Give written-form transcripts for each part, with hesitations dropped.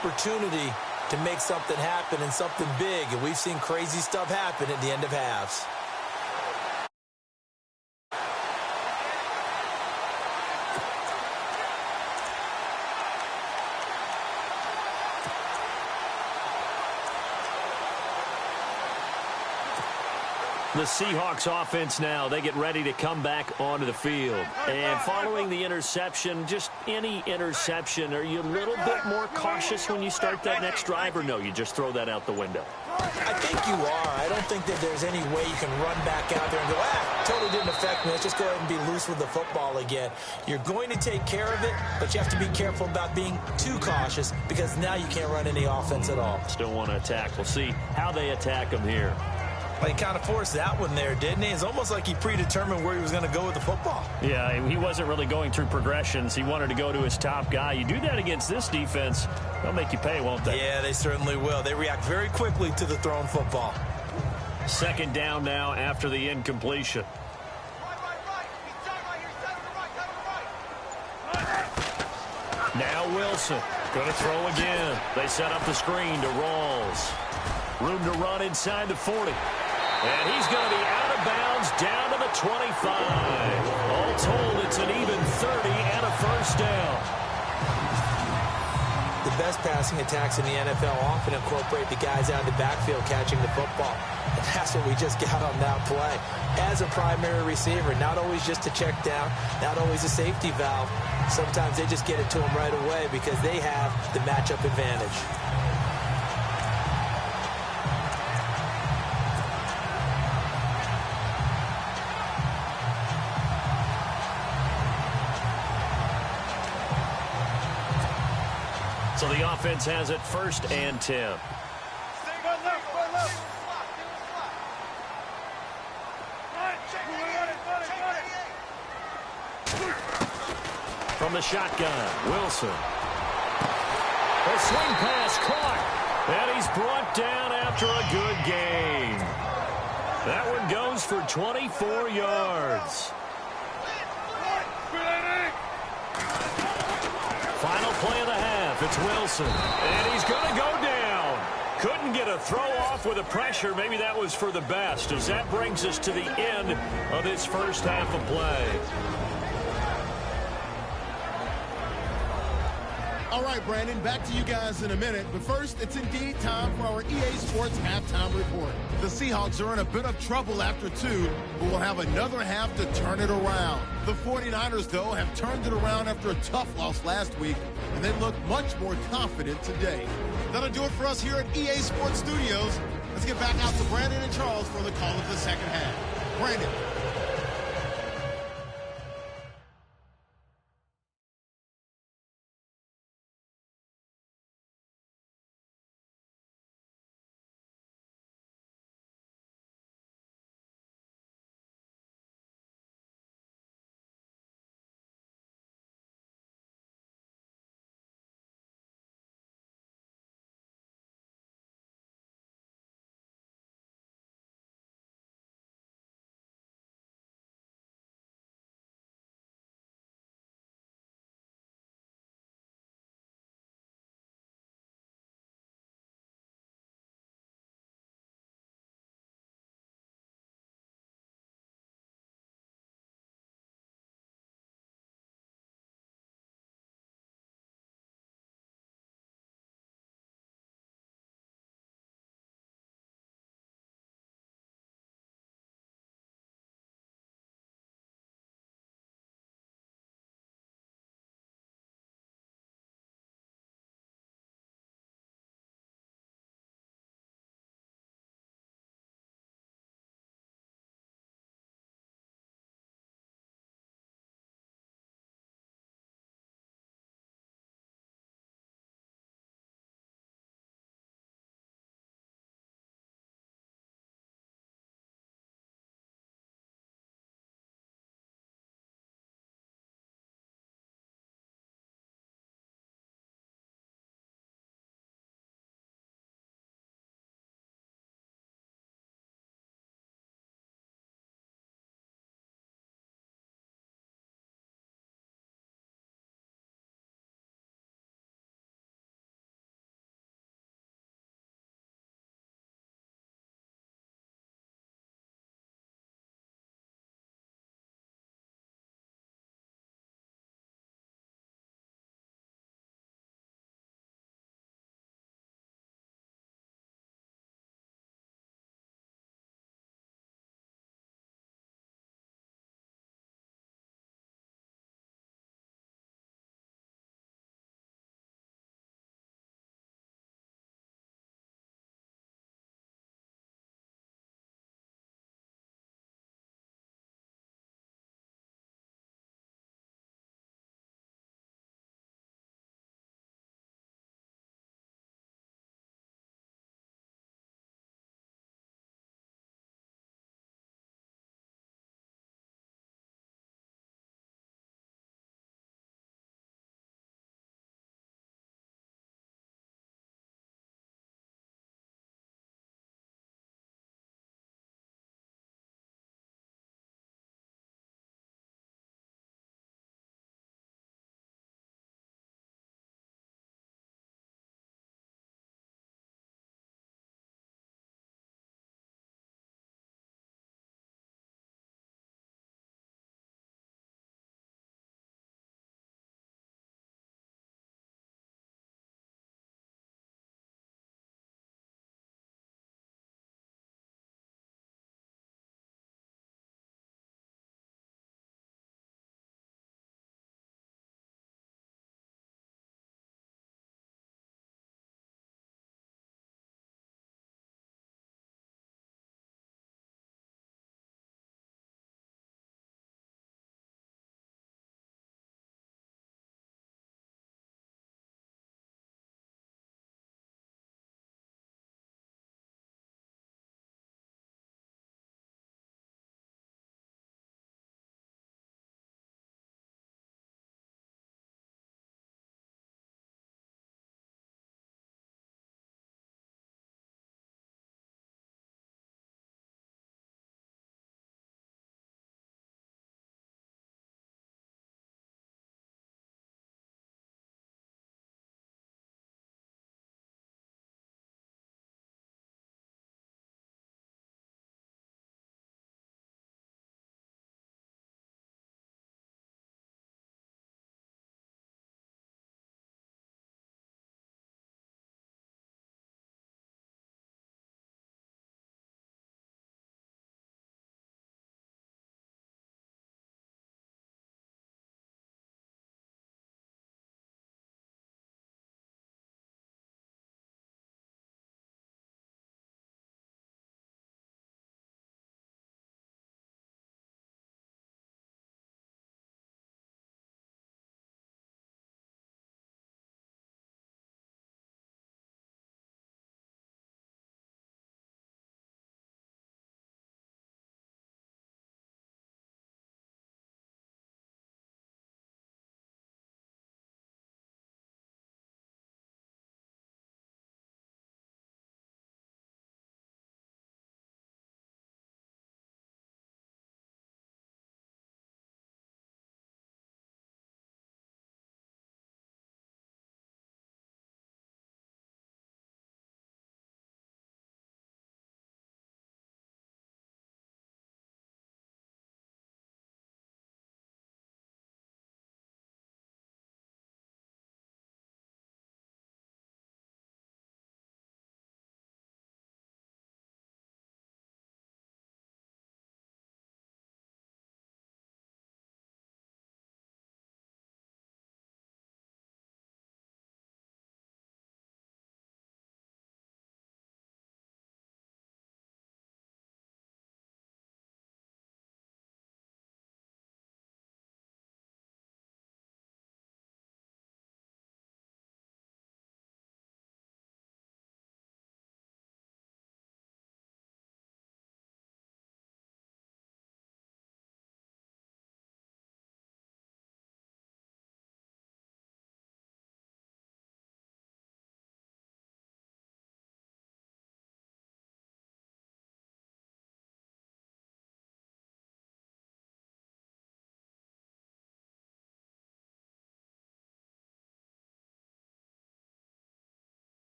opportunity to make something happen and something big. And we've seen crazy stuff happen at the end of halves. The Seahawks offense now, they get ready to come back onto the field. And following the interception, just any interception, are you a little bit more cautious when you start that next drive, or no, you just throw that out the window? I think you are. I don't think that there's any way you can run back out there and go, totally didn't affect me. Let's just go ahead and be loose with the football again. You're going to take care of it, but you have to be careful about being too cautious because now you can't run any offense at all. Still want to attack. We'll see how they attack them here. Well, he kind of forced that one there, didn't he? It's almost like he predetermined where he was going to go with the football. Yeah, he wasn't really going through progressions. He wanted to go to his top guy. You do that against this defense, they'll make you pay, won't they? Yeah, they certainly will. They react very quickly to the thrown football. Second down now after the incompletion. Now Wilson going to throw again. They set up the screen to Rawls. Room to run inside the 40. And he's going to be out of bounds down to the 25. All told, it's an even 30 and a first down. The best passing attacks in the NFL often incorporate the guys out of the backfield catching the football. And that's what we just got on that play. As a primary receiver, not always just a check down, not always a safety valve. Sometimes they just get it to them right away because they have the matchup advantage. So the offense has it first and 10. From the shotgun, Wilson. A swing pass caught. And he's brought down after a good gain. That one goes for 24 yards. Final play of the half. It's Wilson. And he's going to go down. Couldn't get a throw off with the pressure. Maybe that was for the best, as that brings us to the end of this first half of play. All right, Brandon, back to you guys in a minute. But first, it's indeed time for our EA Sports Halftime Report. The Seahawks are in a bit of trouble after two, but will have another half to turn it around. The 49ers, though, have turned it around after a tough loss last week, and they look much more confident today. That'll do it for us here at EA Sports Studios. Let's get back out to Brandon and Charles for the call of the second half. Brandon.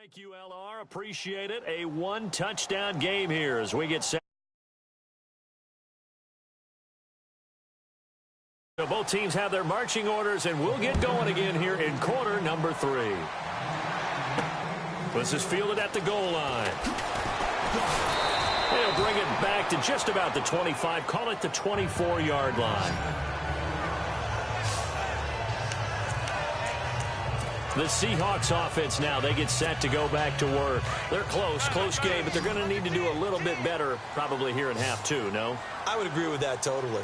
Thank you, LR. Appreciate it. A one-touchdown game here as we get set. So both teams have their marching orders, and we'll get going again here in quarter number 3. This is fielded at the goal line. They'll bring it back to just about the 25. Call it the 24-yard line. The Seahawks offense now, they get set to go back to work. They're close game, but they're going to need to do a little bit better probably here in half 2, no? I would agree with that totally.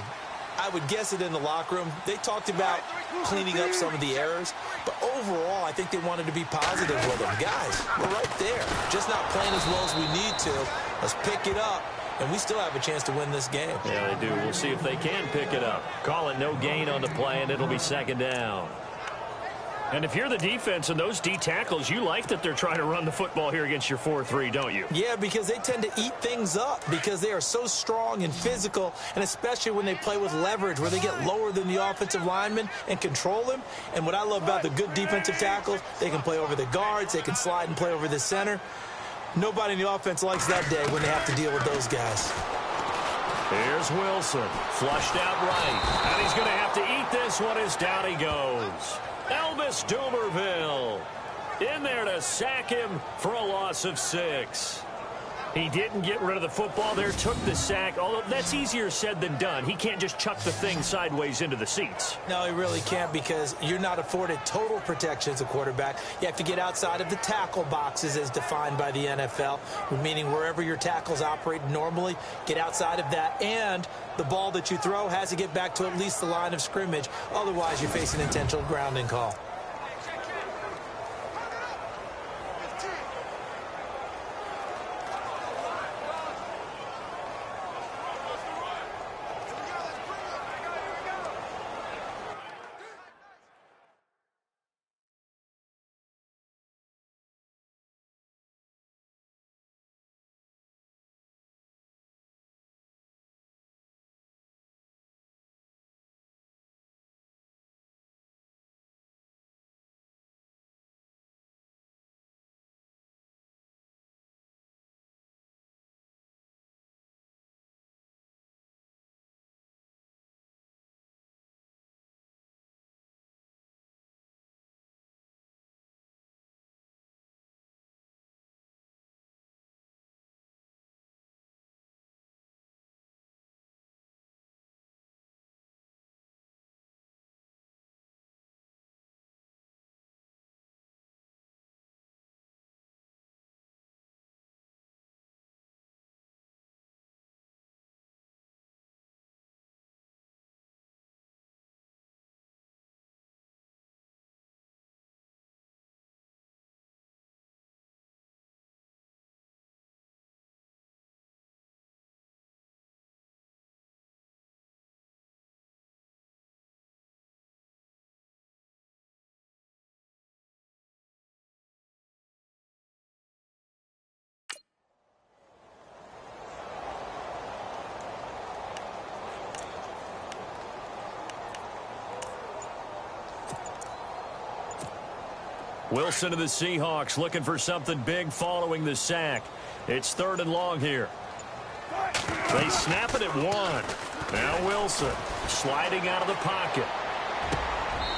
I would guess it in the locker room. They talked about cleaning up some of the errors, but overall, I think they wanted to be positive with them. Guys, we're right there. Just not playing as well as we need to. Let's pick it up, and we still have a chance to win this game. Yeah, they do. We'll see if they can pick it up. Call it no gain on the play, and it'll be second down. And if you're the defense and those D tackles, you like that they're trying to run the football here against your 4-3, don't you? Yeah, because they tend to eat things up because they are so strong and physical, and especially when they play with leverage where they get lower than the offensive lineman and control him. And what I love about the good defensive tackles, they can play over the guards, they can slide and play over the center. Nobody in the offense likes that day when they have to deal with those guys. Here's Wilson, flushed out right, and he's going to have to eat this one as down he goes. Elvis Dumerville in there to sack him for a loss of 6. He didn't get rid of the football there, took the sack, although that's easier said than done. He can't just chuck the thing sideways into the seats. No, he really can't because you're not afforded total protection as a quarterback. You have to get outside of the tackle boxes as defined by the NFL, meaning wherever your tackles operate normally, get outside of that, and the ball that you throw has to get back to at least the line of scrimmage. Otherwise, you're facing intentional grounding call. Wilson of the Seahawks looking for something big following the sack. It's 3rd and long here. They snap it at 1. Now Wilson sliding out of the pocket.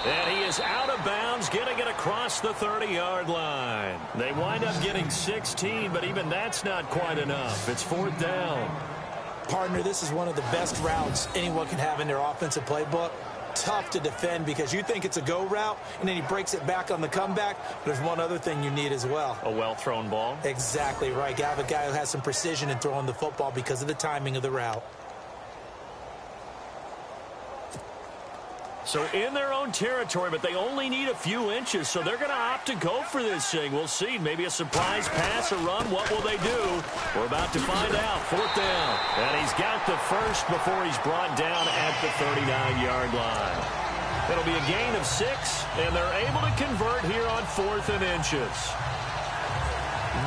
And he is out of bounds, getting it across the 30-yard line. They wind up getting 16, but even that's not quite enough. It's 4th down. Partner, this is one of the best routes anyone can have in their offensive playbook. Tough to defend because you think it's a go route, and then he breaks it back on the comeback. There's one other thing you need as well. A well-thrown ball? Exactly right. You have a guy who has some precision in throwing the football because of the timing of the route. So in their own territory, but they only need a few inches, so they're going to opt to go for this thing. We'll see. Maybe a surprise pass or run. What will they do? We're about to find out. 4th down. And he's got the first before he's brought down at the 39-yard line. It'll be a gain of 6, and they're able to convert here on 4th and inches.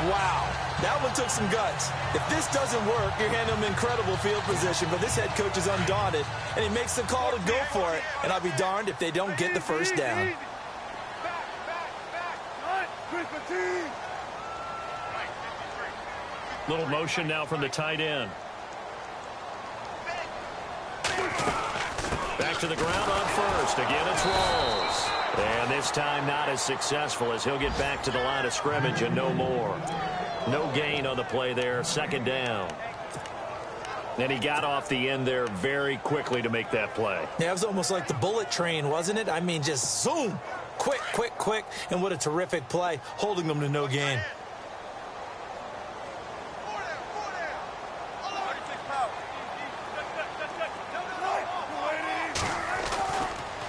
Wow. That one took some guts. If this doesn't work, you're handing them incredible field position, but this head coach is undaunted, and he makes the call to go for it, and I'll be darned if they don't get the first down. Little motion now from the tight end. Back to the ground on first. Again, it's Rawls. And this time not as successful as he'll get back to the line of scrimmage and no more. No gain on the play there. Second down. And he got off the end there very quickly to make that play. Yeah, it was almost like the bullet train, wasn't it? I mean, just zoom. Quick, quick, quick. And what a terrific play, holding them to no gain.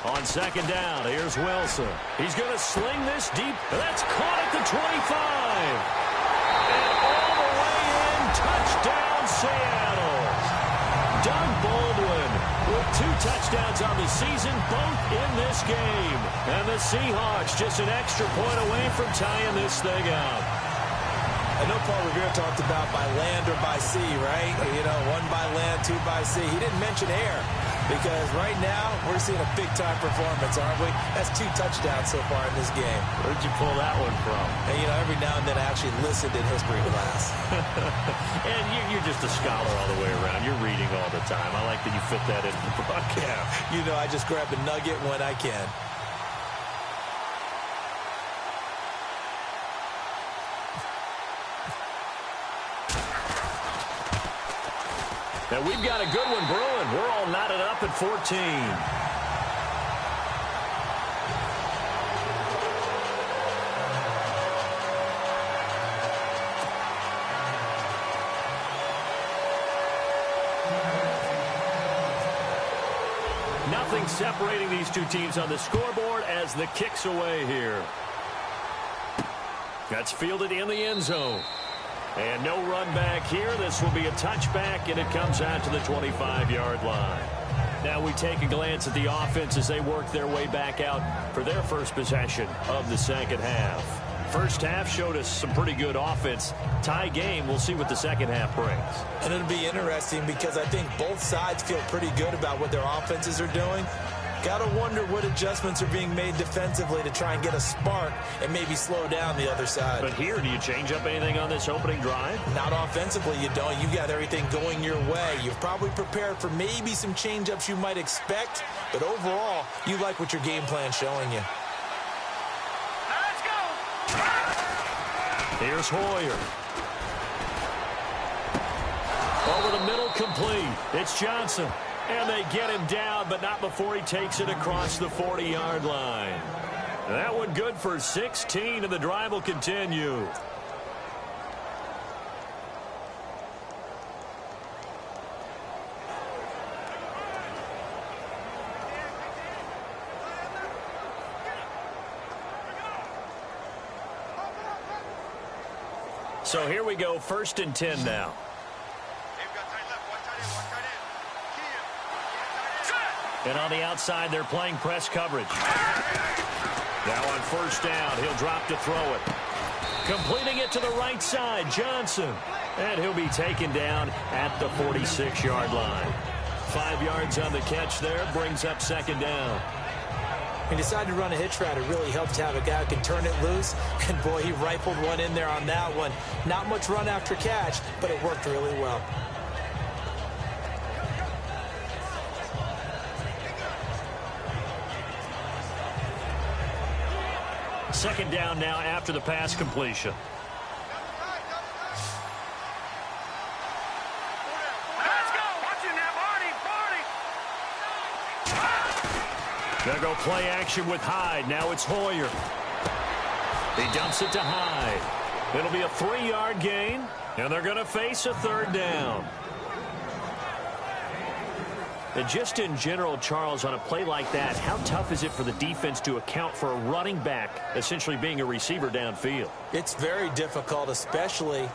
On second down, here's Wilson. He's going to sling this deep. That's caught at the 25. And all the way in, touchdown Seattle. Doug Baldwin with 2 touchdowns on the season, both in this game. And the Seahawks just an extra point away from tying this thing up. I know Paul Revere talked about by land or by sea, right? You know, 1 by land, 2 by sea. He didn't mention air because right now we're seeing a big-time performance, aren't we? That's 2 touchdowns so far in this game. Where'd you pull that one from? And, you know, every now and then I actually listened in history class. And you're just a scholar all the way around. You're reading all the time. I like that you fit that into the broadcast. You know, I just grab a nugget when I can. And we've got a good one brewing. We're all knotted up at 14. Nothing separating these two teams on the scoreboard as the kick's away here. That's fielded in the end zone. And no run back here. This will be a touchback, and it comes out to the 25-yard line. Now we take a glance at the offense as they work their way back out for their first possession of the second half. First half showed us some pretty good offense. Tie game, we'll see what the second half brings. And it'll be interesting because I think both sides feel pretty good about what their offenses are doing. Got to wonder what adjustments are being made defensively to try and get a spark and maybe slow down the other side. But here, do you change up anything on this opening drive? Not offensively, you don't. You got everything going your way. You've probably prepared for maybe some change-ups you might expect, but overall, you like what your game plan's showing you. Let's go! Here's Hoyer. Over the middle, complete. It's Johnson. And they get him down, but not before he takes it across the 40-yard line. That one good for 16, and the drive will continue. So here we go, 1st and 10 now. And on the outside, they're playing press coverage. Now on 1st down, he'll drop to throw it. Completing it to the right side, Johnson. And he'll be taken down at the 46-yard line. 5 yards on the catch there, brings up 2nd down. He decided to run a hitch route. It really helped to have a guy who can turn it loose. And, boy, he rifled one in there on that one. Not much run after catch, but it worked really well. Second down now after the pass completion. Let's go. Watch it now, Barney. Gonna go play action with Hyde. Now it's Hoyer. He dumps it to Hyde. It'll be a 3-yard gain, and they're going to face a 3rd down. And just in general, Charles, on a play like that, how tough is it for the defense to account for a running back essentially being a receiver downfield? It's very difficult, especially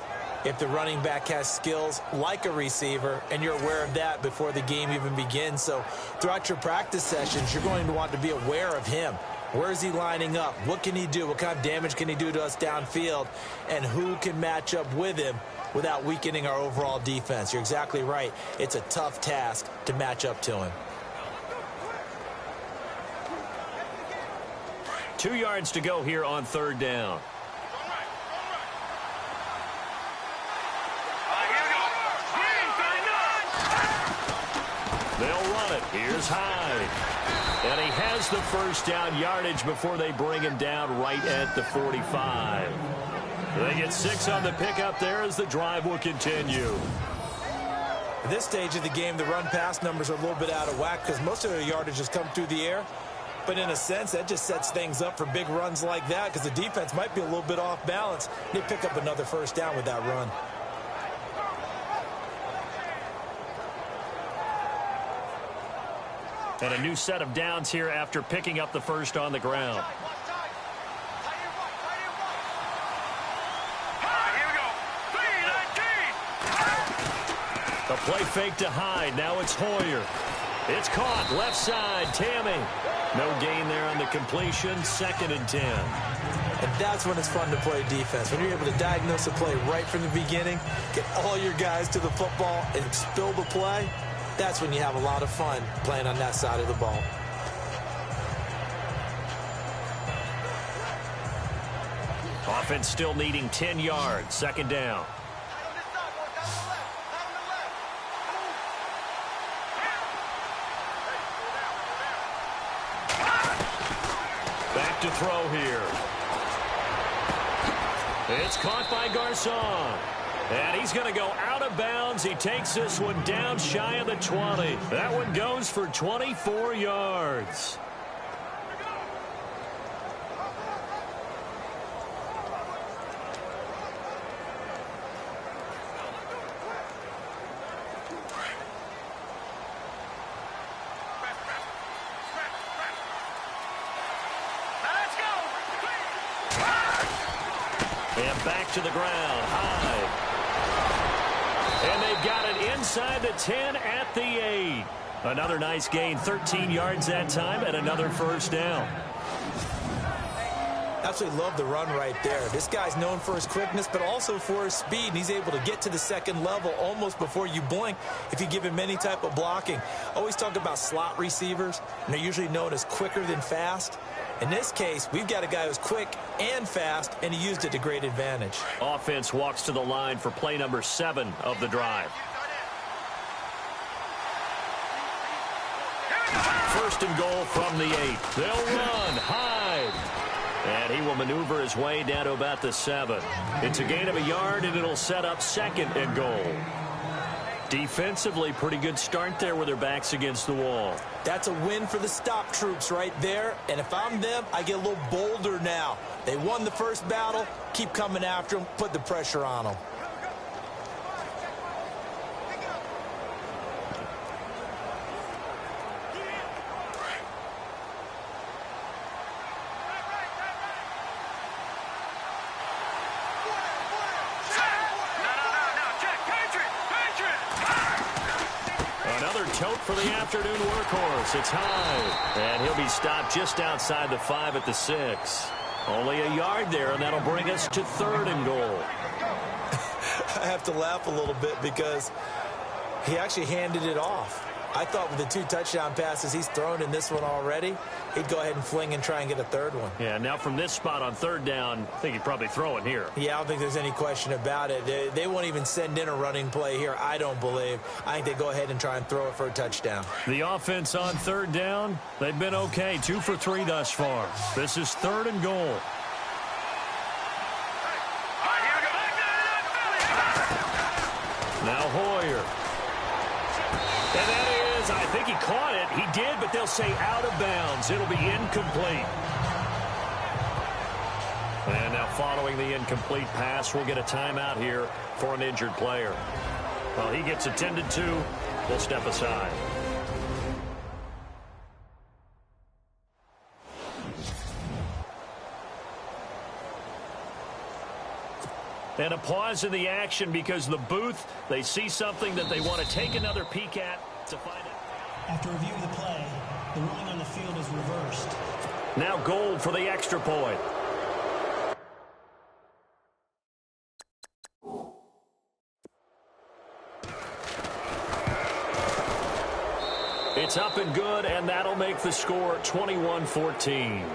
if the running back has skills like a receiver, and you're aware of that before the game even begins. So throughout your practice sessions, you're going to want to be aware of him. Where is he lining up? What can he do? What kind of damage can he do to us downfield? And who can match up with him without weakening our overall defense? You're exactly right. It's a tough task to match up to him. 2 yards to go here on 3rd down. is Hyde. And he has the first down yardage before they bring him down right at the 45. They get 6 on the pickup there as the drive will continue. At this stage of the game, the run-pass numbers are a little bit out of whack because most of their yardage has come through the air. But in a sense, that just sets things up for big runs like that because the defense might be a little bit off balance. They pick up another first down with that run. And a new set of downs here after picking up the first on the ground. The play fake to Hyde. Now it's Hoyer. It's caught. Left side. Tammy. No gain there on the completion. 2nd and 10. And that's when it's fun to play defense. When you're able to diagnose a play right from the beginning, get all your guys to the football, and spill the play, that's when you have a lot of fun playing on that side of the ball. Offense still needing 10 yards. 2nd down. Back to throw here. It's caught by Garcon. And he's going to go out of bounds. He takes this one down shy of the 20. That one goes for 24 yards. And back to the ground. Hyde. And they've got it inside the 10 at the 8. Another nice gain. 13 yards that time and another first down. Absolutely love the run right there. This guy's known for his quickness, but also for his speed. And he's able to get to the second level almost before you blink if you give him any type of blocking. Always talk about slot receivers, and they're usually known as quicker than fast. In this case, we've got a guy who's quick and fast, and he used it to great advantage. Offense walks to the line for play number 7 of the drive. 1st and goal from the 8. They'll run. Hyde. And he will maneuver his way down to about the 7. It's a gain of a yard, and it'll set up 2nd and goal. Defensively, pretty good start there with their backs against the wall. That's a win for the stop troops right there. And if I'm them, I get a little bolder now. They won the first battle. Keep coming after them. Put the pressure on them. Tote for the afternoon workhorse. It's Hyde. And he'll be stopped just outside the 5 at the 6. Only a yard there, and that'll bring us to 3rd and goal. I have to laugh a little bit because he actually handed it off. I thought with the 2 touchdown passes he's thrown in this one already, he'd go ahead and fling and try and get a 3rd one. Yeah, now from this spot on 3rd down, I think he'd probably throw it here. Yeah, I don't think there's any question about it. They won't even send in a running play here, I don't believe. I think they go ahead and try and throw it for a touchdown. The offense on 3rd down, they've been okay. 2 for 3 thus far. This is 3rd and goal. Now Hoyer. And that is, I think he caught it. He did, but they'll say out of bounds. It'll be incomplete. And now following the incomplete pass, we'll get a timeout here for an injured player. Well, he gets attended to. We'll step aside. And a pause in the action because the booth, they see something that they want to take another peek at to find it. After review of the play, the ruling on the field is reversed. Now Gold for the extra point. It's up and good, and that'll make the score 21-14.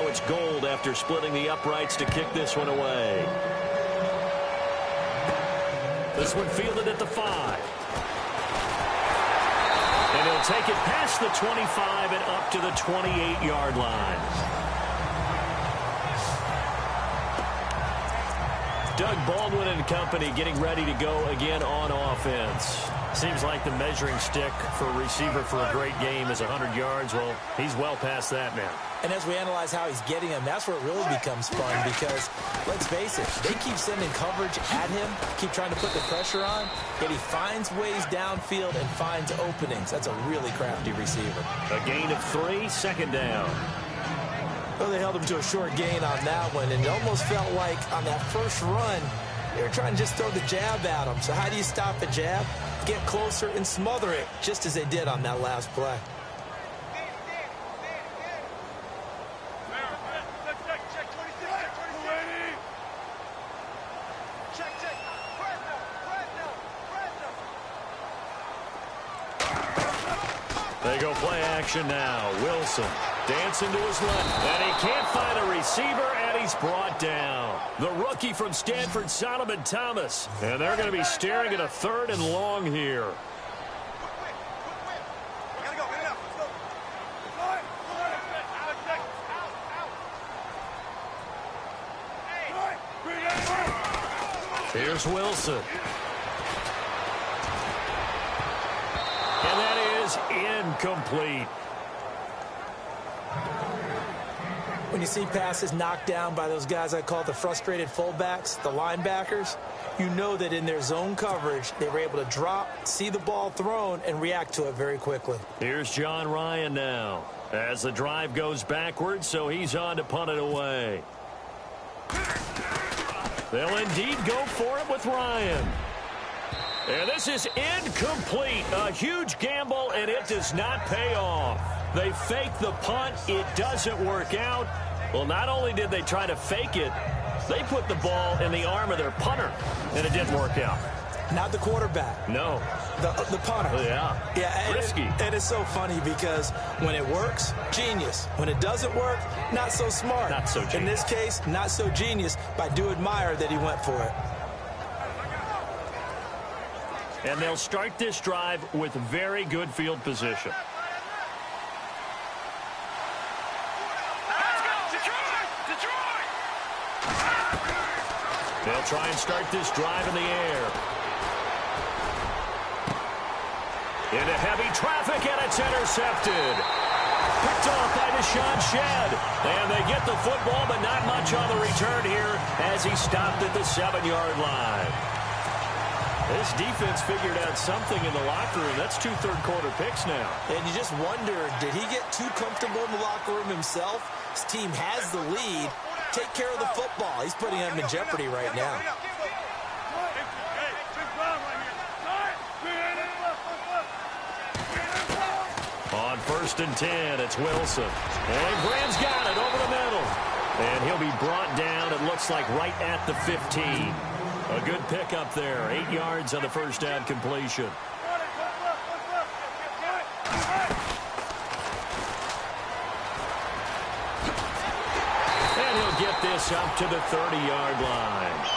it's gold after splitting the uprights to kick this one away. This one fielded at the 5. And he'll take it past the 25 and up to the 28-yard line. Doug Baldwin and company getting ready to go again on offense. Seems like the measuring stick for a receiver for a great game is 100 yards. Well, he's well past that now. And as we analyze how he's getting them, that's where it really becomes fun because, let's face it, they keep sending coverage at him, keep trying to put the pressure on, yet he finds ways downfield and finds openings. That's a really crafty receiver. A gain of 3, second down. Well, they held him to a short gain on that one, and it almost felt like on that first run, they were trying to just throw the jab at him. So how do you stop a jab? Get closer and smother it, just as they did on that last play. They go play action now. Wilson dancing to his left, and he can't find a receiver, and he's brought down. The rookie from Stanford, Solomon Thomas. And they're going to be staring at a 3rd and long here. Here's Wilson. And that is incomplete. When you see passes knocked down by those guys I call the frustrated fullbacks, the linebackers, you know that in their zone coverage, they were able to drop, see the ball thrown, and react to it very quickly. Here's John Ryan now as the drive goes backwards, so he's on to punt it away. They'll indeed go for it with Ryan. And this is incomplete. A huge gamble, and it does not pay off. They fake the punt. It doesn't work out. Well, not only did they try to fake it, they put the ball in the arm of their punter, and it didn't work out. Not the quarterback. No. The punter. Yeah. Risky. And it's so funny because when it works, genius. When it doesn't work, not so smart. Not so genius. In this case, not so genius, but I do admire that he went for it. And they'll start this drive with very good field position. They'll try and start this drive in the air. Into heavy traffic, and it's intercepted. Picked off by Deshaun Shedd. And they get the football, but not much on the return here as he stopped at the 7-yard line. This defense figured out something in the locker room. That's 2 third-quarter picks now. And you just wonder, did he get too comfortable in the locker room himself? His team has the lead. Take care of the football. He's putting him in jeopardy right now. On 1st and 10, it's Wilson. And Graham's got it over the middle. And he'll be brought down, it looks like, right at the 15. A good pickup there. 8 yards on the first down completion. And he'll get this up to the 30-yard line.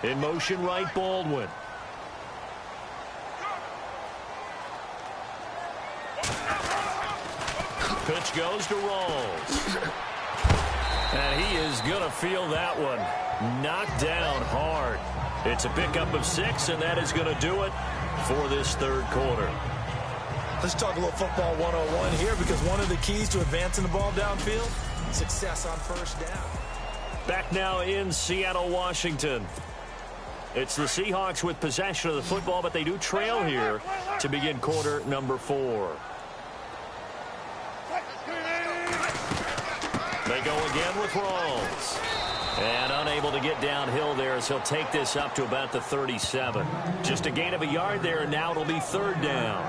In motion right, Baldwin. Pitch goes to Rawls. And he is going to feel that one. Knocked down hard. It's a pickup of 6, and that is going to do it for this third quarter. Let's talk a little football 101 here, because one of the keys to advancing the ball downfield, success on first down. Back now in Seattle, Washington. It's the Seahawks with possession of the football, but they do trail here to begin quarter number 4. They go again with Rawls. And unable to get downhill there, as he'll take this up to about the 37. Just a gain of a yard there, and now it'll be 3rd down.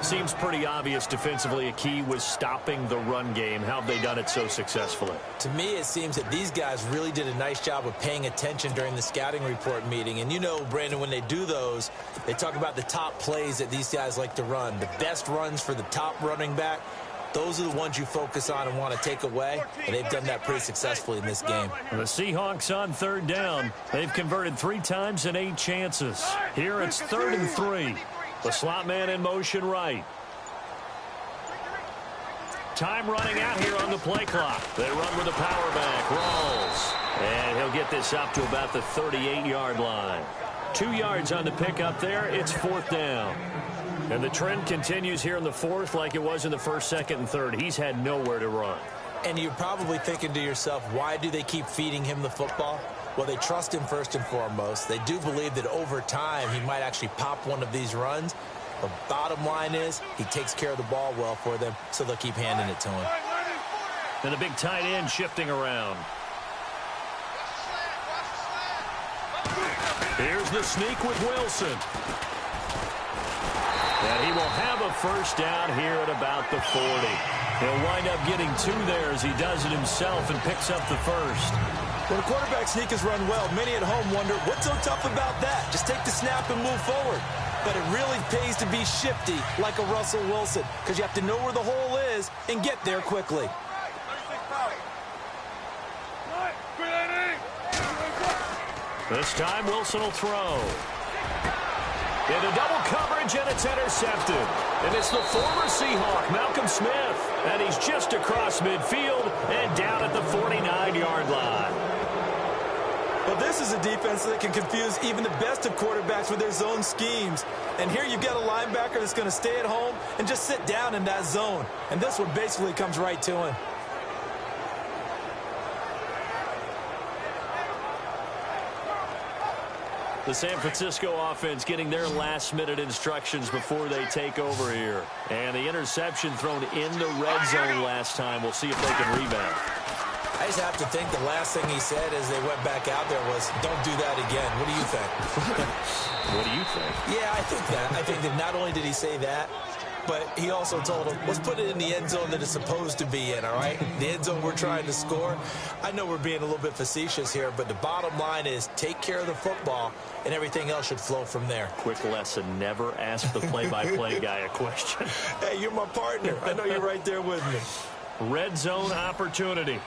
Seems pretty obvious defensively a key was stopping the run game. How have they done it so successfully? To me, it seems that these guys really did a nice job of paying attention during the scouting report meeting. And you know, Brandon, when they do those, they talk about the top plays that these guys like to run. The best runs for the top running back, those are the ones you focus on and want to take away. And they've done that pretty successfully in this game. The Seahawks on third down. They've converted 3 times in 8 chances. Here it's 3rd and 3. The slot man in motion right. Time running out here on the play clock. They run with a power back. Rolls. And he'll get this up to about the 38-yard line. 2 yards on the pickup there. It's 4th down. And the trend continues here in the 4th like it was in the 1st, 2nd, and 3rd. He's had nowhere to run. And you're probably thinking to yourself, why do they keep feeding him the football? Well, they trust him first and foremost. They do believe that over time he might actually pop one of these runs. But bottom line is he takes care of the ball well for them, so they'll keep handing it to him. And the big tight end shifting around. Here's the sneak with Wilson. And he will have a first down here at about the 40. He'll wind up getting 2 there as he does it himself and picks up the first. When a quarterback sneak is run well, many at home wonder, what's so tough about that? Just take the snap and move forward. But it really pays to be shifty like a Russell Wilson, because you have to know where the hole is and get there quickly. This time Wilson will throw. Into double coverage, and it's intercepted. And it's the former Seahawk, Malcolm Smith. And he's just across midfield and down at the 49-yard line. Well, this is a defense that can confuse even the best of quarterbacks with their zone schemes. And here you've got a linebacker that's going to stay at home and just sit down in that zone. And this one basically comes right to him. The San Francisco offense getting their last-minute instructions before they take over here. And the interception thrown in the red zone last time. We'll see if they can rebound. I just have to think the last thing he said as they went back out there was, don't do that again. What do you think? What do you think? Yeah, I think that. I think that not only did he say that, but he also told him, let's put it in the end zone that it's supposed to be in, all right? The end zone we're trying to score. I know we're being a little bit facetious here, but the bottom line is take care of the football, and everything else should flow from there. Quick lesson, never ask the play-by-play guy a question. Hey, you're my partner. I know you're right there with me. Red zone opportunity.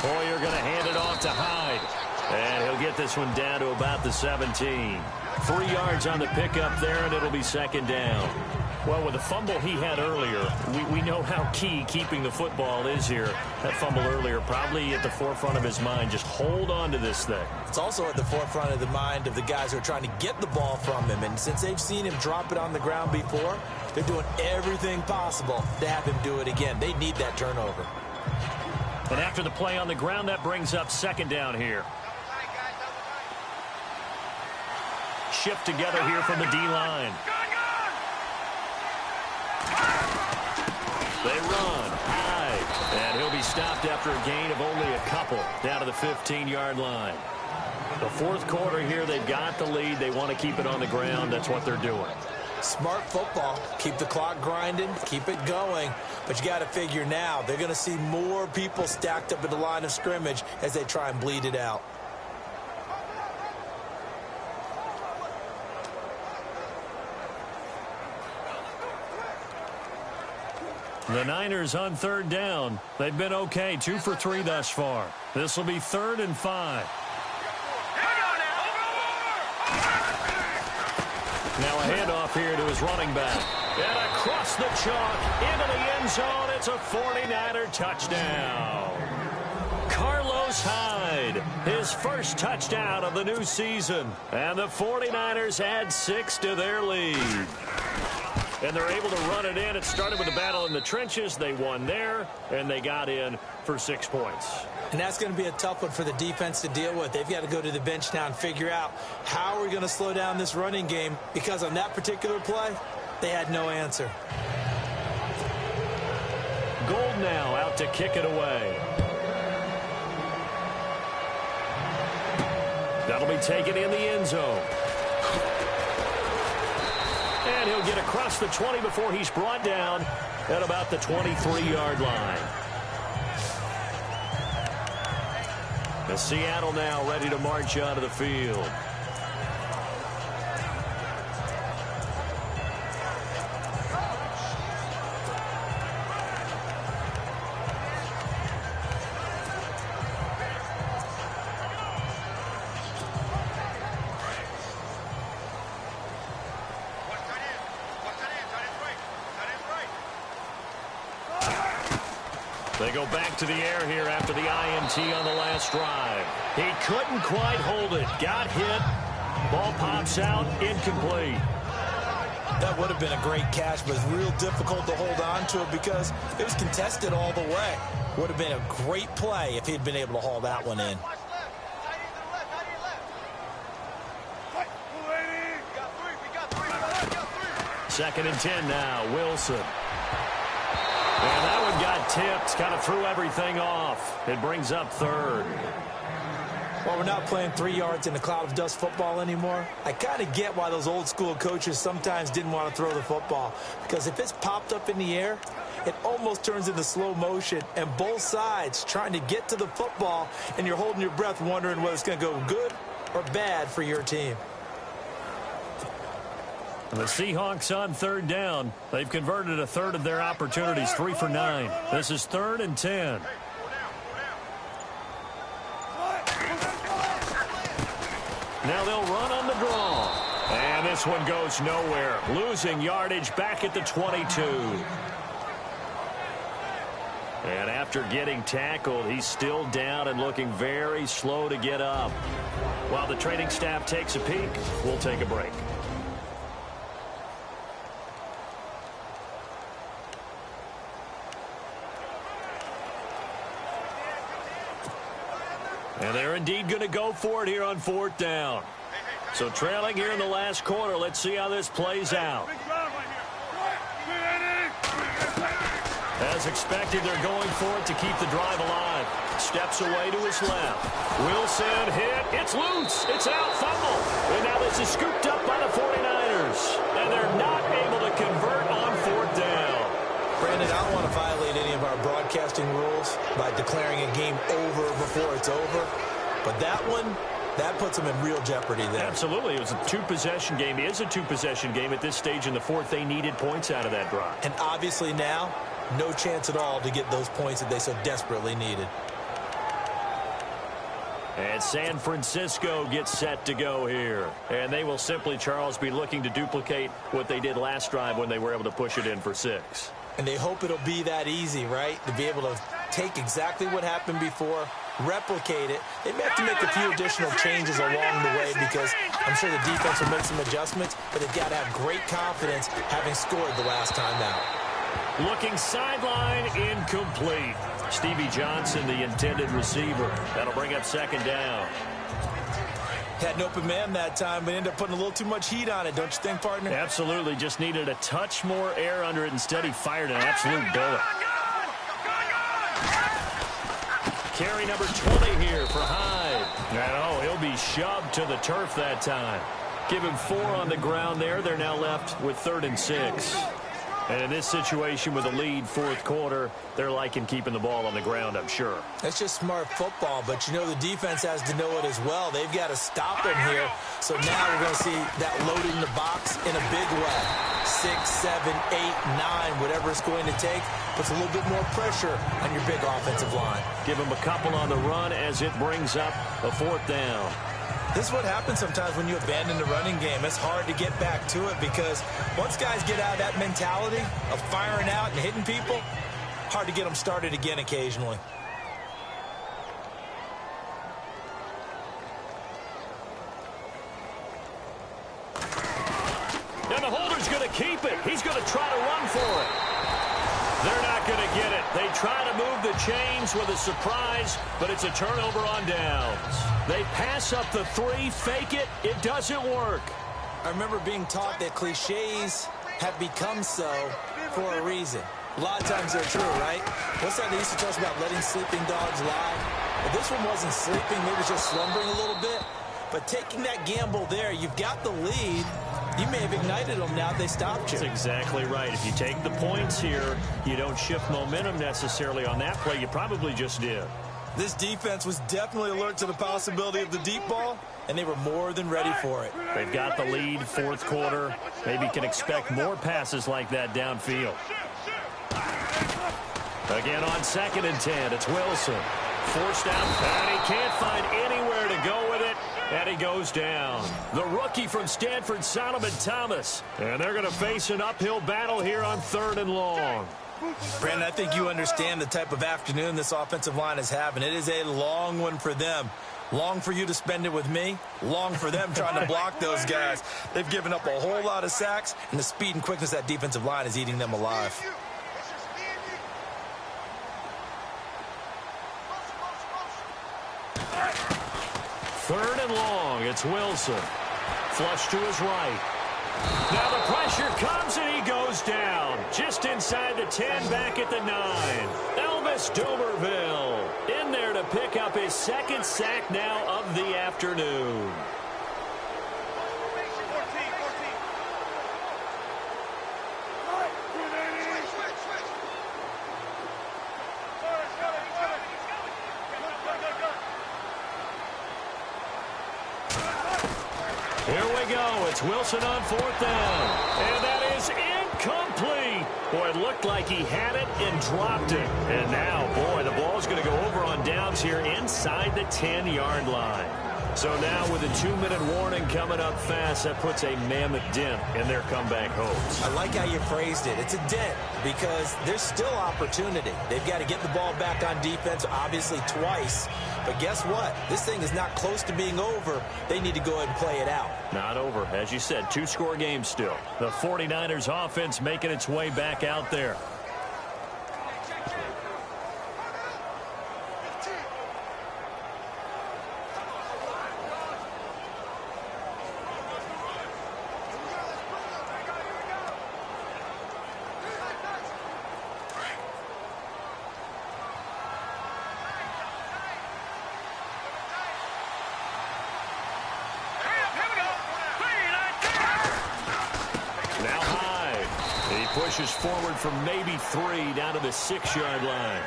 Hoyer going to hand it off to Hyde. And he'll get this one down to about the 17. 3 yards on the pickup there, and it'll be 2nd down. Well, with the fumble he had earlier, we know how key keeping the football is here. That fumble earlier probably at the forefront of his mind. Just hold on to this thing. It's also at the forefront of the mind of the guys who are trying to get the ball from him. And since they've seen him drop it on the ground before, they're doing everything possible to have him do it again. They need that turnover. And after the play on the ground, that brings up 2nd down here. Shift together here from the D-line. They run. Hyde. And he'll be stopped after a gain of only a couple down to the 15-yard line. The 4th quarter here, they've got the lead. They want to keep it on the ground. That's what they're doing. Smart football. Keep the clock grinding. Keep it going. But you got to figure now they're going to see more people stacked up at the line of scrimmage as they try and bleed it out. The Niners on 3rd down. They've been okay, 2 for 3 thus far. This will be 3rd and 5. Now a handoff here to his running back. And across the chalk into the end zone. It's a 49er touchdown. Carlos Hyde, his first touchdown of the new season. And the 49ers add 6 to their lead. And they're able to run it in. It started with a battle in the trenches. They won there, and they got in for 6 points. And that's going to be a tough one for the defense to deal with. They've got to go to the bench now and figure out how we're going to slow down this running game, because on that particular play, they had no answer. Gold now out to kick it away. That'll be taken in the end zone. And he'll get across the 20 before he's brought down at about the 23-yard line. The Seattle now ready to march out of the field. They go back to the air here after the INT on the last drive. He couldn't quite hold it. Got hit. Ball pops out. Incomplete. That would have been a great catch, but it's real difficult to hold on to it because it was contested all the way. Would have been a great play if he'd been able to haul that one in. Second and 10 now. Wilson. And that one got tipped, kind of threw everything off. It brings up third. Well, we're not playing 3 yards in a cloud of dust football anymore. I kind of get why those old school coaches sometimes didn't want to throw the football. Because if it's popped up in the air, it almost turns into slow motion. And both sides trying to get to the football, and you're holding your breath wondering whether it's going to go good or bad for your team. The Seahawks on third down. They've converted a third of their opportunities, 3 for 9. This is 3rd and 10. Now they'll run on the draw. And this one goes nowhere. Losing yardage back at the 22. And after getting tackled, he's still down and looking very slow to get up. While the training staff takes a peek, we'll take a break. And they're indeed going to go for it here on 4th down. So trailing here in the last quarter, let's see how this plays out. As expected, they're going for it to keep the drive alive. Steps away to his left. Wilson hit. It's loose. It's out. Fumble. And now this is scooped up by the 49ers. And they're not able to convert on 4th down. Brandon, I don't want to violate any of our broadcasting rules by declaring a game over before it's over. But that one, that puts them in real jeopardy there. Absolutely. It was a 2-possession game. It is a 2-possession game at this stage in the 4th. They needed points out of that drive. And obviously now, no chance at all to get those points that they so desperately needed. And San Francisco gets set to go here. And they will simply, Charles, be looking to duplicate what they did last drive when they were able to push it in for 6. And they hope it'll be that easy, right? To be able to take exactly what happened before, replicate it. They may have to make a few additional changes along the way because I'm sure the defense will make some adjustments, but they've got to have great confidence having scored the last time out. Looking sideline, incomplete. Stevie Johnson, the intended receiver. That'll bring up 2nd down. Had an open man that time, but ended up putting a little too much heat on it, don't you think, partner? Absolutely. Just needed a touch more air under it. Instead, he fired an absolute bullet. Carry number 20 here for Hyde. And, he'll be shoved to the turf that time. Give him 4 on the ground there. They're now left with 3rd and 6. And in this situation with a lead 4th quarter, they're liking keeping the ball on the ground, I'm sure. That's just smart football, but you know the defense has to know it as well. They've got to stop him here. So now we're going to see that loading the box in a big way. 6, 7, 8, 9, whatever it's going to take, puts a little bit more pressure on your big offensive line. Give him a couple on the run as it brings up a 4th down. This is what happens sometimes when you abandon the running game. It's hard to get back to it because once guys get out of that mentality of firing out and hitting people, hard to get them started again occasionally. And the holder's going to keep it. He's going to try to run for it. They're not going to get it. They try to move the chains with a surprise, but it's a turnover on downs. They pass up the 3, fake it. It doesn't work. I remember being taught that cliches have become so for a reason. A lot of times they're true, right? What's that they used to tell us about letting sleeping dogs lie? If this one wasn't sleeping, maybe just slumbering a little bit. But taking that gamble there, you've got the lead. You may have ignited them now they stopped you. That's exactly right. If you take the points here, you don't shift momentum necessarily on that play. You probably just did. This defense was definitely alert to the possibility of the deep ball, and they were more than ready for it. They've got the lead, fourth quarter. Maybe can expect more passes like that downfield. Again on 2nd and 10, it's Wilson. Forced out, and he can't find anywhere to go with it, and he goes down. The rookie from Stanford, Solomon Thomas. And they're going to face an uphill battle here on 3rd and long. Brandon, I think you understand the type of afternoon this offensive line is having. It is a long one for them. Long for you to spend it with me. Long for them trying to block those guys. They've given up a whole lot of sacks, and the speed and quickness of that defensive line is eating them alive. 3rd and long, it's Wilson. Flush to his right. Now the pressure comes and he goes down. Just inside the 10, back at the 9. Elvis Dumerville in there to pick up his 2nd sack now of the afternoon. Here we go. It's Wilson on 4th down. And that is incomplete. Boy, it looked like he had it and dropped it. And now, boy, the ball's going to go over on downs here inside the 10-yard line. So now with a 2-minute warning coming up fast, that puts a mammoth dent in their comeback hopes. I like how you phrased it. It's a dent because there's still opportunity. They've got to get the ball back on defense, obviously twice. But guess what? This thing is not close to being over. They need to go ahead and play it out. Not over. As you said, 2-score game still. The 49ers offense making its way back out there. Pushes forward from maybe 3 down to the 6-yard line.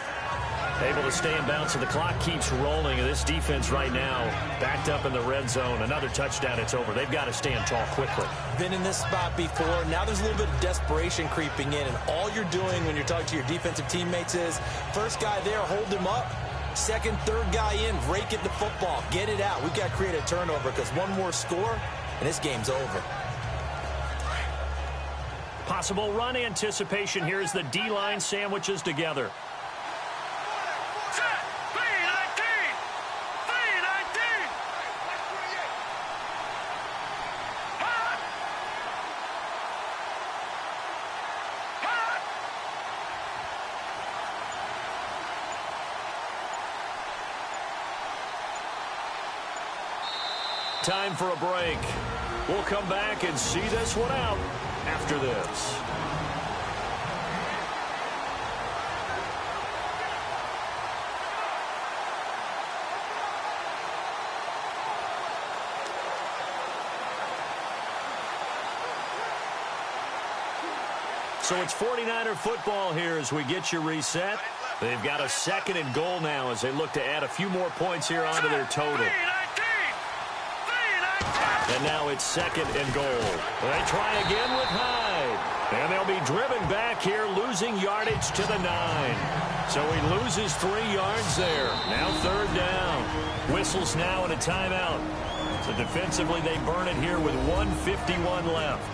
Able to stay in bounds, so the clock keeps rolling. And this defense right now backed up in the red zone. Another touchdown, it's over. They've got to stand tall quickly. Been in this spot before. Now there's a little bit of desperation creeping in. And all you're doing when you're talking to your defensive teammates is, first guy there, hold him up. Second, third guy in, rake it the football. Get it out. We've got to create a turnover because one more score, and this game's over. Possible run anticipation here as the D-line sandwiches together. Time for a break. We'll come back and see this one out after this. So it's 49er football here as we get you reset. They've got a 2nd and goal now as they look to add a few more points here onto their total. And now it's 2nd and goal. They try again with Hyde. And they'll be driven back here, losing yardage to the 9. So he loses 3 yards there. Now 3rd down. Whistles now and a timeout. So defensively they burn it here with 1:51 left.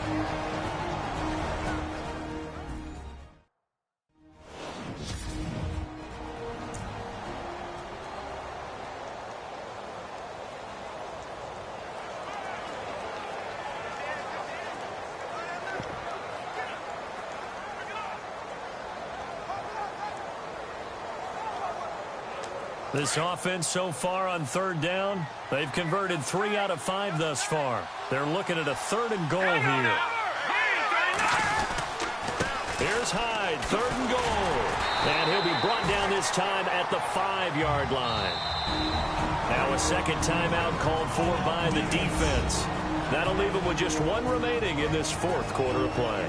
This offense so far on 3rd down, they've converted 3 out of 5 thus far. They're looking at a 3rd and goal here. Here's Hyde, 3rd and goal. And he'll be brought down this time at the 5-yard line. Now a second timeout called for by the defense. That'll leave them with just one remaining in this fourth quarter of play.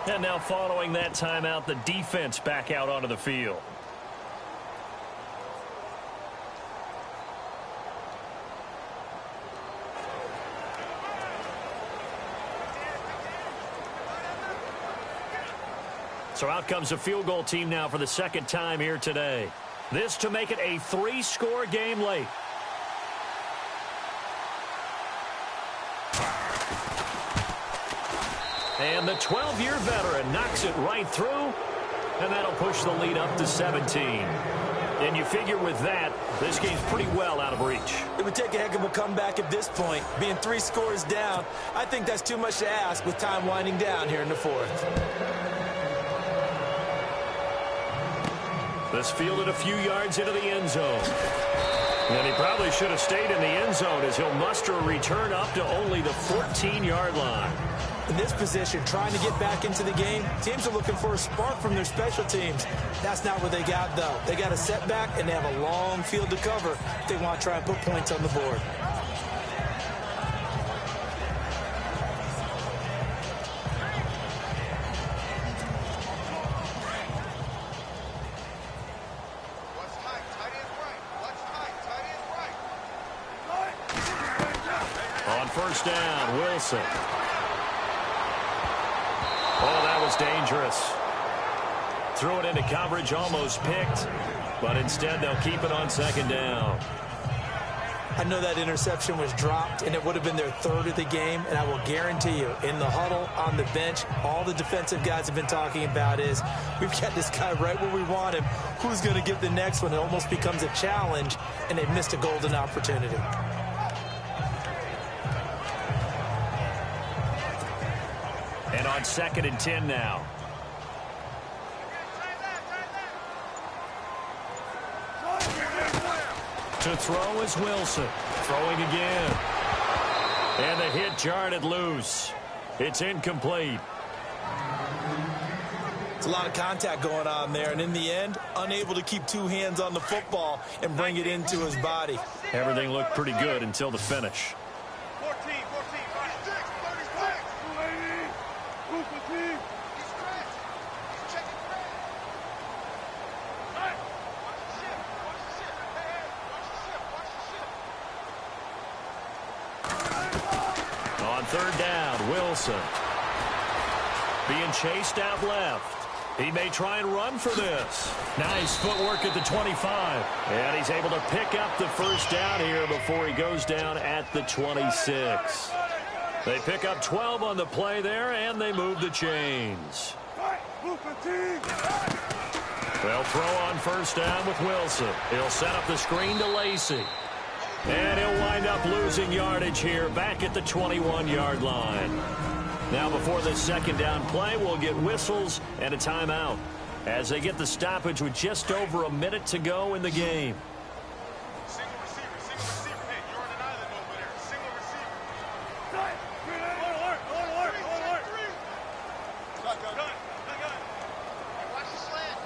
And now following that timeout, the defense back out onto the field. So out comes the field goal team now for the second time here today. This to make it a 3-score game late. And the 12-year veteran knocks it right through, and that'll push the lead up to 17. And you figure with that, this game's pretty well out of reach. It would take a heck of a comeback at this point. Being 3 scores down, I think that's too much to ask with time winding down here in the fourth. This fielded a few yards into the end zone. And he probably should have stayed in the end zone as he'll muster a return up to only the 14-yard line. In this position, trying to get back into the game, teams are looking for a spark from their special teams. That's not what they got, though. They got a setback, and they have a long field to cover if they want to try and put points on the board. On first down, Wilson. Oh, that was dangerous. Threw it into coverage, almost picked, but instead they'll keep it on second down. I know that interception was dropped, and it would have been their third of the game, and I will guarantee you, in the huddle, on the bench, all the defensive guys have been talking about is, we've got this guy right where we want him. Who's going to give the next one? It almost becomes a challenge, and they've missed a golden opportunity. And on 2nd and 10 now. To throw is Wilson. Throwing again. And the hit jarred it loose. It's incomplete. It's a lot of contact going on there, and in the end, unable to keep 2 hands on the football and bring it into his body. Everything looked pretty good until the finish. 14, 36, 36. Who's the team? He's Grant. He's checking Grant. Watch the ship. Watch the ship. Hey, watch the ship. Watch the ship. On 3rd down, Wilson. Being chased out left. He may try and run for this. Nice footwork at the 25. And he's able to pick up the first down here before he goes down at the 26. They pick up 12 on the play there, and they move the chains. They'll throw on first down with Wilson. He'll set up the screen to Lacey. And he'll wind up losing yardage here back at the 21-yard line. Now before this second down play, we'll get whistles and a timeout as they get the stoppage with just over a minute to go in the game. Single receiver. Hey, you're on an island over there. Single receiver. Alert. Gun. Watch the slant.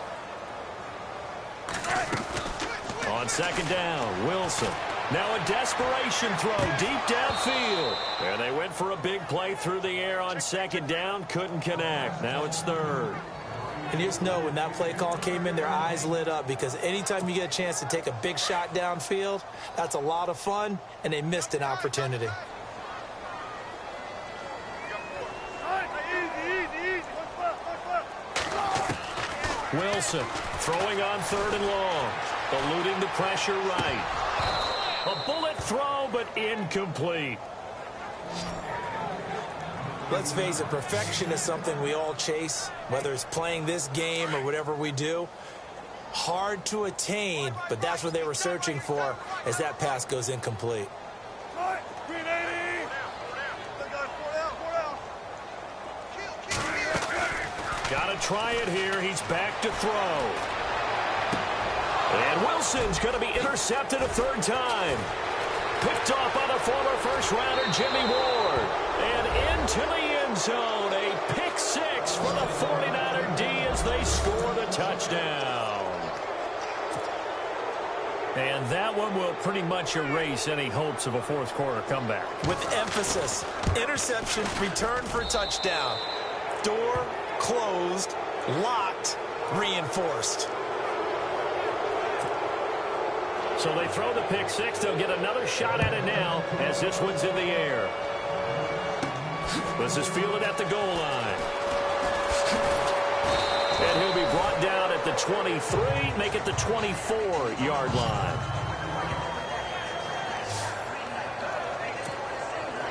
On second down, Wilson. Now a desperation throw deep downfield. And they went for a big play through the air on second down. Couldn't connect. Now it's 3rd. And you just know when that play call came in, their eyes lit up, because anytime you get a chance to take a big shot downfield, that's a lot of fun, and they missed an opportunity. Wilson throwing on 3rd and long. Eluding the pressure right. A bullet throw, but incomplete. Let's face it, perfection is something we all chase, whether it's playing this game or whatever we do. Hard to attain, but that's what they were searching for as that pass goes incomplete. Got to try it here. He's back to throw. And Wilson's going to be intercepted a 3rd time. Picked off by the former first-rounder Jimmy Ward. And into the end zone. A pick six for the 49er D as they score the touchdown. And that one will pretty much erase any hopes of a fourth quarter comeback. With emphasis, interception, return for touchdown. Door closed, locked, reinforced. So they throw the pick six. They'll get another shot at it now as this one's in the air. This is fielded at the goal line. And he'll be brought down at the 23, make it the 24-yard line.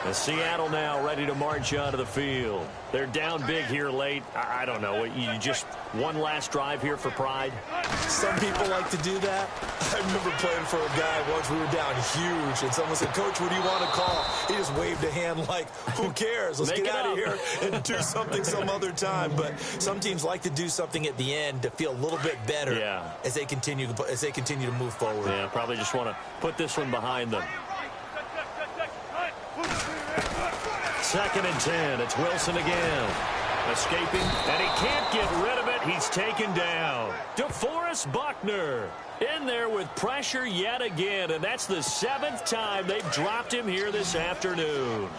And Seattle now ready to march onto the field. They're down big here late. I don't know. You just one last drive here for pride? Some people like to do that. I remember playing for a guy once. We were down huge, and someone said, "Coach, what do you want to call?" He just waved a hand like, "Who cares? Let's get out of here and do something some other time." But some teams like to do something at the end to feel a little bit better as they continue to move forward. Yeah, probably just want to put this one behind them. 2nd and 10. It's Wilson again. Escaping, and he can't get rid of it. He's taken down. DeForest Buckner in there with pressure yet again, and that's the 7th time they've dropped him here this afternoon.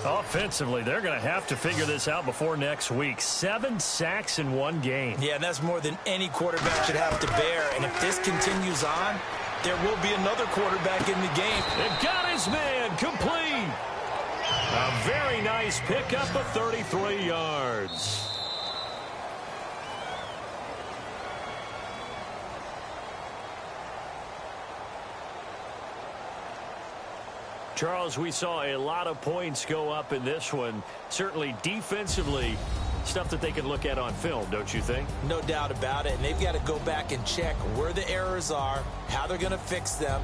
Offensively, they're going to have to figure this out before next week. 7 sacks in one game. Yeah, and that's more than any quarterback should have to bear. And if this continues on, there will be another quarterback in the game. And got his man complete. A very nice pickup of 33 yards. Charles, we saw a lot of points go up in this one. Certainly defensively, stuff that they can look at on film, don't you think? No doubt about it. And they've got to go back and check where the errors are, how they're going to fix them,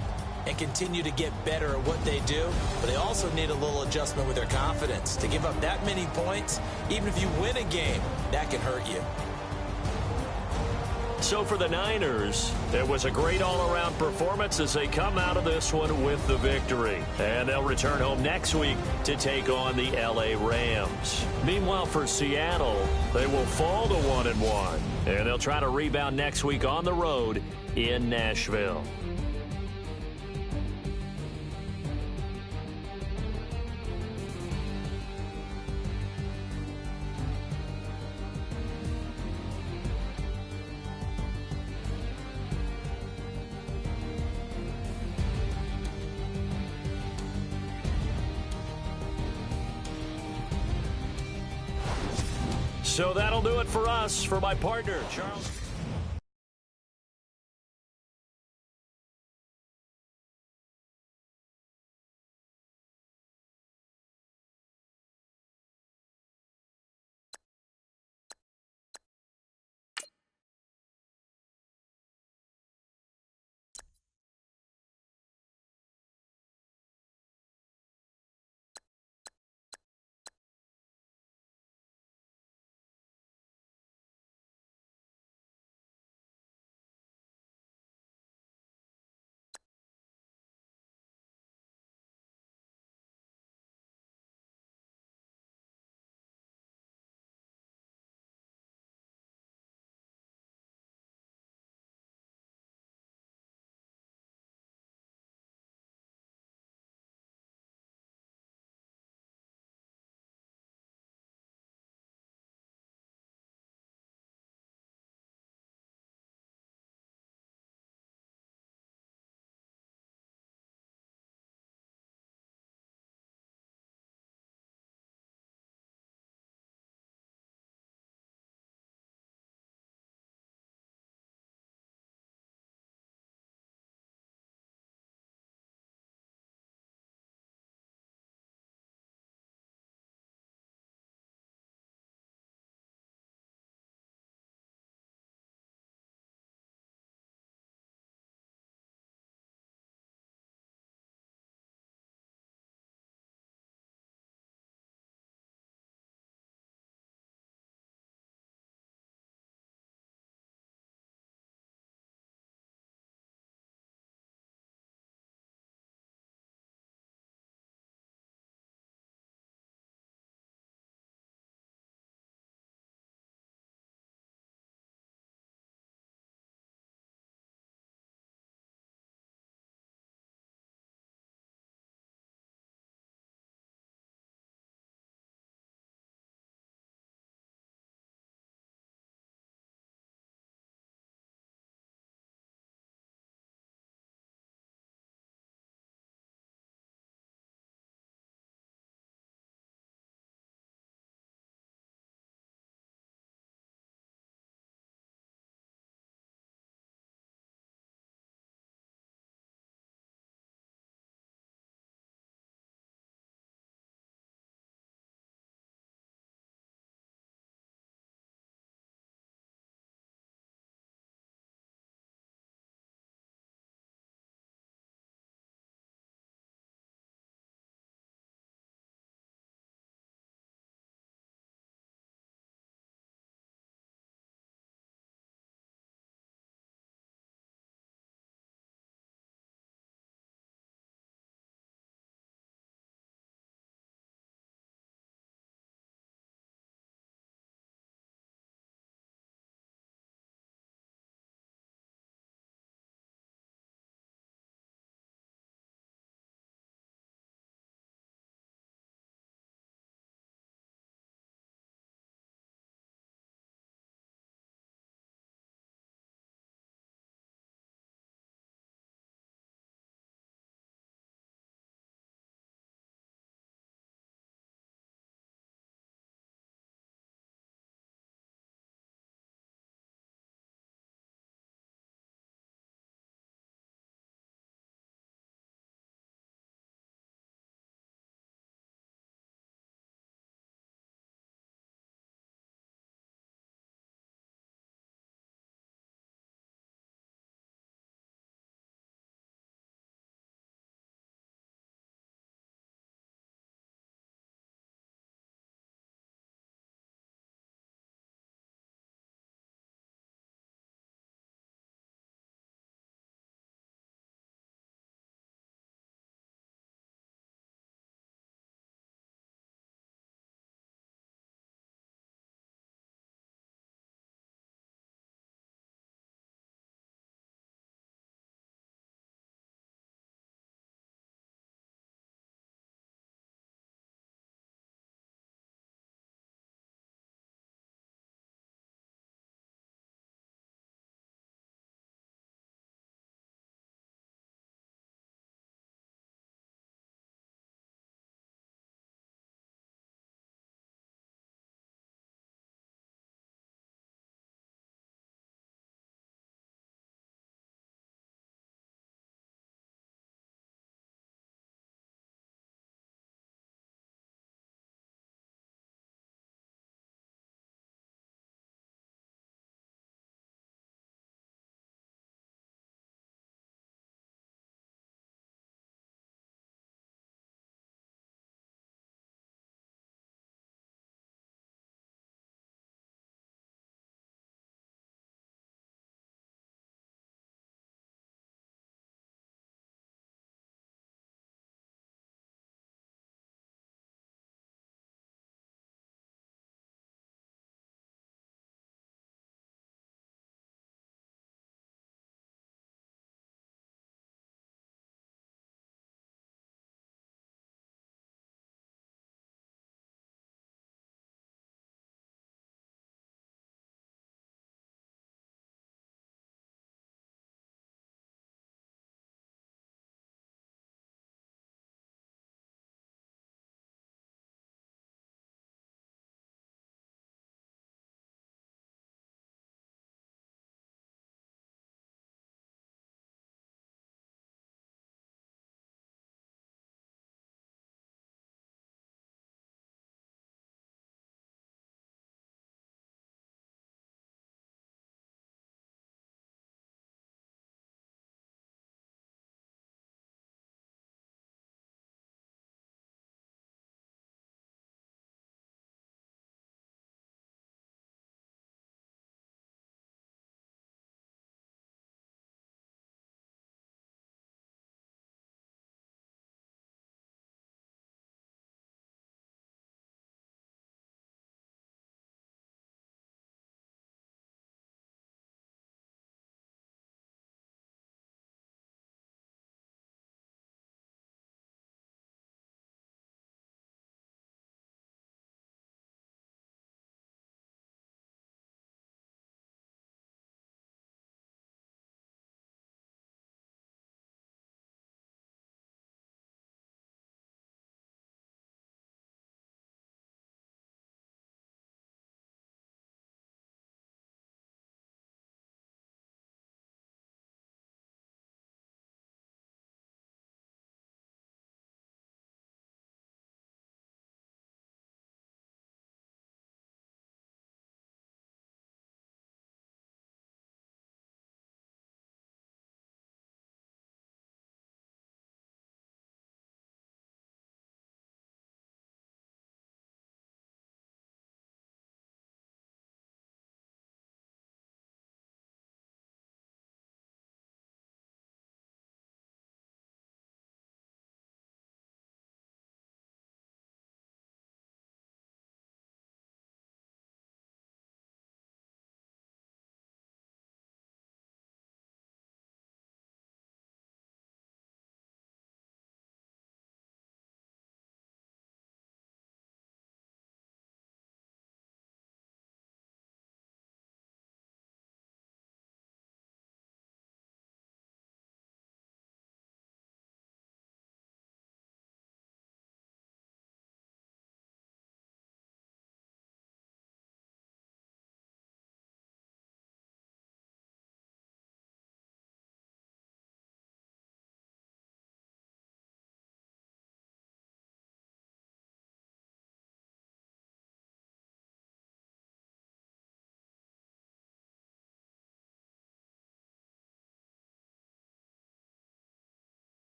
and continue to get better at what they do. But they also need a little adjustment with their confidence. To give up that many points, even if you win a game, that can hurt you. So for the Niners, it was a great all-around performance as they come out of this one with the victory. And they'll return home next week to take on the L.A. Rams. Meanwhile, for Seattle, they will fall to 1-1. And they'll try to rebound next week on the road in Nashville. So that'll do it for us. For my partner, Charles.